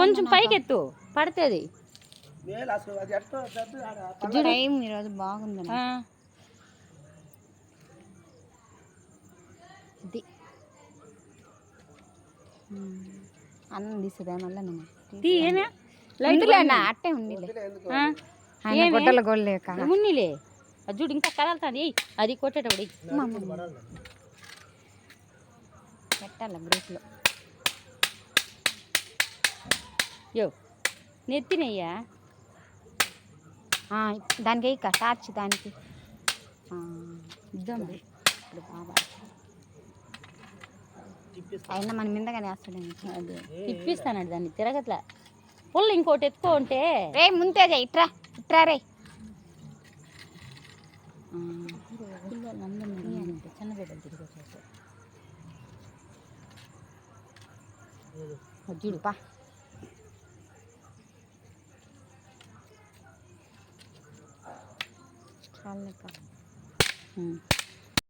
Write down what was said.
కొంచెం పైకి ఎత్తు పడుతుంది. ఈరోజు బాగుంది. అన్నం తీసేదా మళ్ళీ అట్టే గొడ్డల గోళ్ళేక ఉన్నిలే చూడు ఇంకా కదలుతుంది. అది కొట్టేటప్పుడు పెట్టాల గ్రూప్లో. యో నెత్తినయ్యా దానికి ఇక టార్చ్ దానికి ఇద్దాం. ఇప్పుడు బాగా అయినా మన మిందగానే వేస్తాడేమో. అదే తిప్పిస్తానండి దాన్ని తిరగట్లా. పుల్ల ఇంకోటి ఎత్తుకో ఉంటే రే ముంతేజ ఇట్రా ఇట్రా రే. పిల్లలు అందరినీ చిన్న బిడ్డలు తిరిగి వచ్చేస్తారు. చూడు పా చాలు.